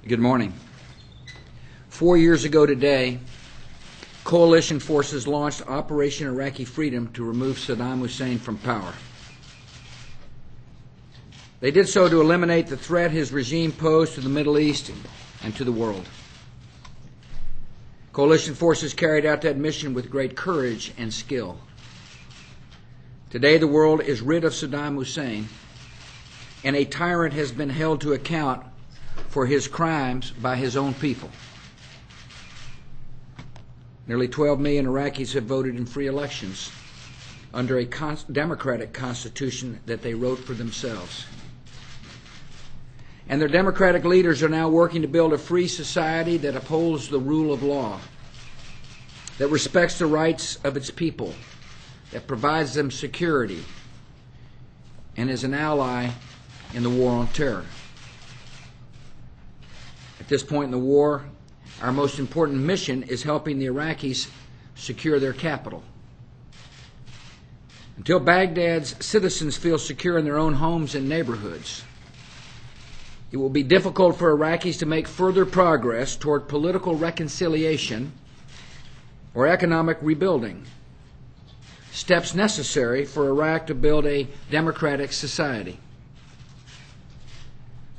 Good morning. 4 years ago today, coalition forces launched Operation Iraqi Freedom to remove Saddam Hussein from power. They did so to eliminate the threat his regime posed to the Middle East and to the world. Coalition forces carried out that mission with great courage and skill. Today, the world is rid of Saddam Hussein, and a tyrant has been held to account for his crimes by his own people. Nearly 12 million Iraqis have voted in free elections under a democratic constitution that they wrote for themselves. And their democratic leaders are now working to build a free society that upholds the rule of law, that respects the rights of its people, that provides them security, and is an ally in the war on terror. At this point in the war, our most important mission is helping the Iraqis secure their capital. Until Baghdad's citizens feel secure in their own homes and neighborhoods, it will be difficult for Iraqis to make further progress toward political reconciliation or economic rebuilding, steps necessary for Iraq to build a democratic society.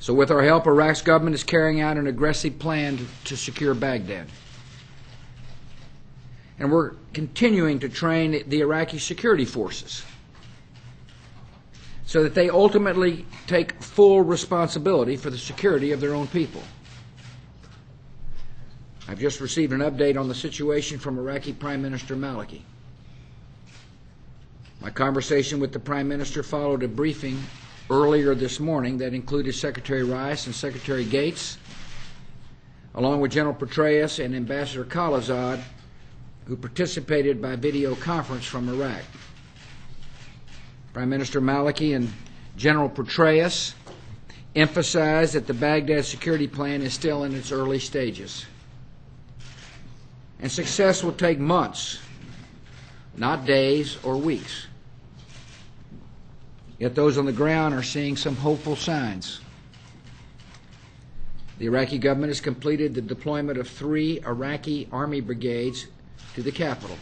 So with our help, Iraq's government is carrying out an aggressive plan to secure Baghdad. And we're continuing to train the Iraqi security forces so that they ultimately take full responsibility for the security of their own people. I've just received an update on the situation from Iraqi Prime Minister Maliki. My conversation with the Prime Minister followed a briefing earlier this morning that included Secretary Rice and Secretary Gates, along with General Petraeus and Ambassador Khalilzad, who participated by video conference from Iraq. Prime Minister Maliki and General Petraeus emphasized that the Baghdad security plan is still in its early stages, and success will take months, not days or weeks. Yet those on the ground are seeing some hopeful signs. The Iraqi government has completed the deployment of 3 Iraqi Army brigades to the capital,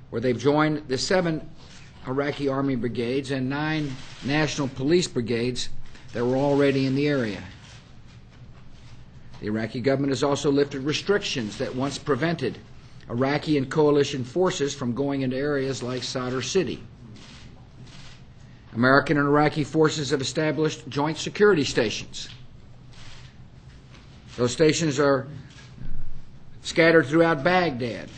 where they've joined the 7 Iraqi Army brigades and 9 National Police brigades that were already in the area. The Iraqi government has also lifted restrictions that once prevented Iraqi and coalition forces from going into areas like Sadr City. American and Iraqi forces have established joint security stations. Those stations are scattered throughout Baghdad,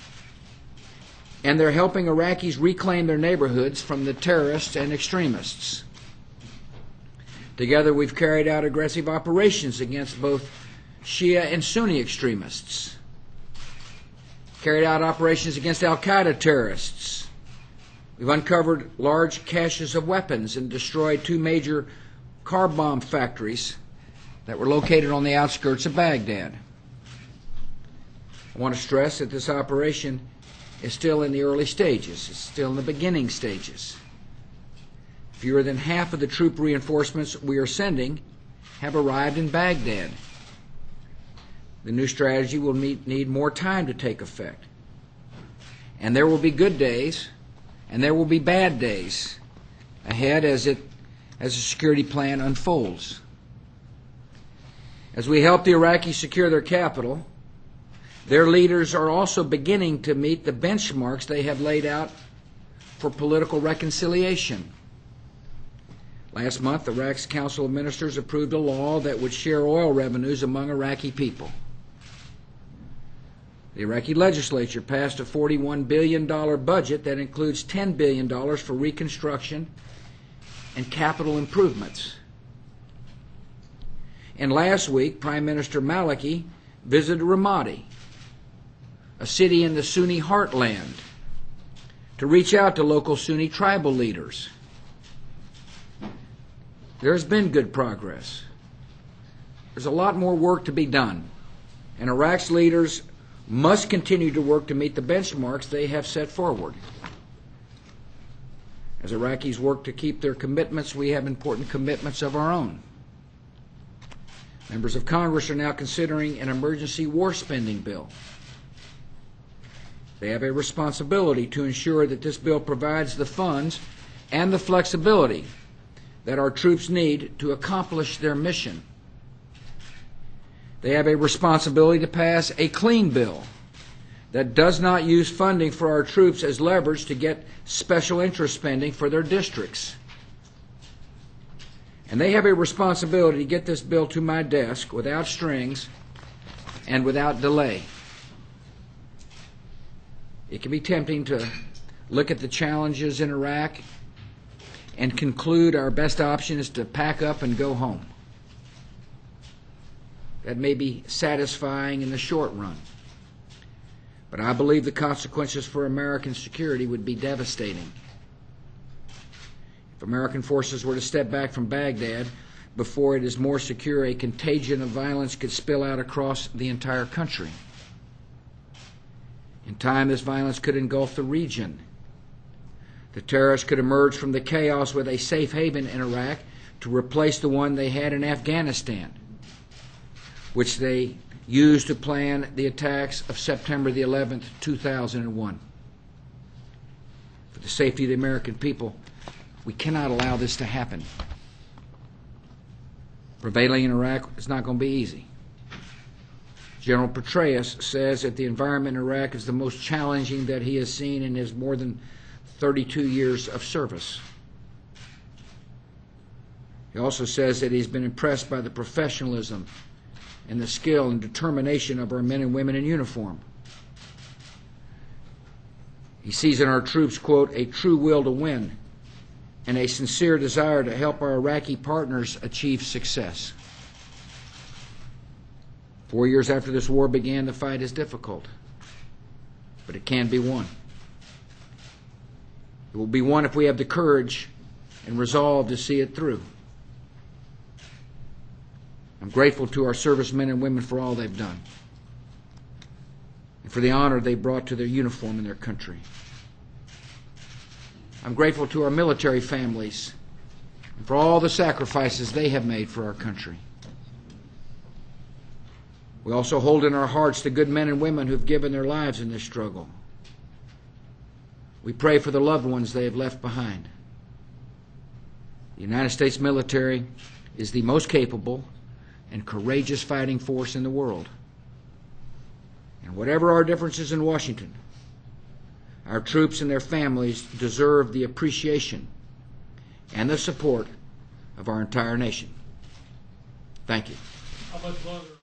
and they're helping Iraqis reclaim their neighborhoods from the terrorists and extremists. Together, we've carried out aggressive operations against both Shia and Sunni extremists, carried out operations against al-Qaeda terrorists. We've uncovered large caches of weapons and destroyed 2 major car bomb factories that were located on the outskirts of Baghdad. I want to stress that this operation is still in the early stages. It's still in the beginning stages. Fewer than half of the troop reinforcements we are sending have arrived in Baghdad. The new strategy will need more time to take effect. And there will be good days and there will be bad days ahead as the security plan unfolds. As we help the Iraqis secure their capital, their leaders are also beginning to meet the benchmarks they have laid out for political reconciliation. Last month, Iraq's Council of Ministers approved a law that would share oil revenues among Iraqi people. The Iraqi legislature passed a $41 billion budget that includes $10 billion for reconstruction and capital improvements. And last week, Prime Minister Maliki visited Ramadi, a city in the Sunni heartland, to reach out to local Sunni tribal leaders. There has been good progress. There's a lot more work to be done, and Iraq's leaders must continue to work to meet the benchmarks they have set forward. As Iraqis work to keep their commitments, we have important commitments of our own. Members of Congress are now considering an emergency war spending bill. They have a responsibility to ensure that this bill provides the funds and the flexibility that our troops need to accomplish their mission. They have a responsibility to pass a clean bill that does not use funding for our troops as leverage to get special interest spending for their districts. And they have a responsibility to get this bill to my desk without strings and without delay. It can be tempting to look at the challenges in Iraq and conclude our best option is to pack up and go home. That may be satisfying in the short run, but I believe the consequences for American security would be devastating. If American forces were to step back from Baghdad before it is more secure, a contagion of violence could spill out across the entire country. In time, this violence could engulf the region. The terrorists could emerge from the chaos with a safe haven in Iraq to replace the one they had in Afghanistan, which they used to plan the attacks of September the 11th, 2001. For the safety of the American people, we cannot allow this to happen. Prevailing in Iraq is not going to be easy. General Petraeus says that the environment in Iraq is the most challenging that he has seen in his more than 32 years of service. He also says that he's been impressed by the professionalism and the skill and determination of our men and women in uniform. He sees in our troops, quote, a true will to win and a sincere desire to help our Iraqi partners achieve success. 4 years after this war began, the fight is difficult, but it can be won. It will be won if we have the courage and resolve to see it through. I'm grateful to our servicemen and women for all they've done and for the honor they brought to their uniform and their country. I'm grateful to our military families and for all the sacrifices they have made for our country. We also hold in our hearts the good men and women who've given their lives in this struggle. We pray for the loved ones they have left behind. The United States military is the most capable and courageous fighting force in the world. And whatever our differences in Washington, our troops and their families deserve the appreciation and the support of our entire nation. Thank you.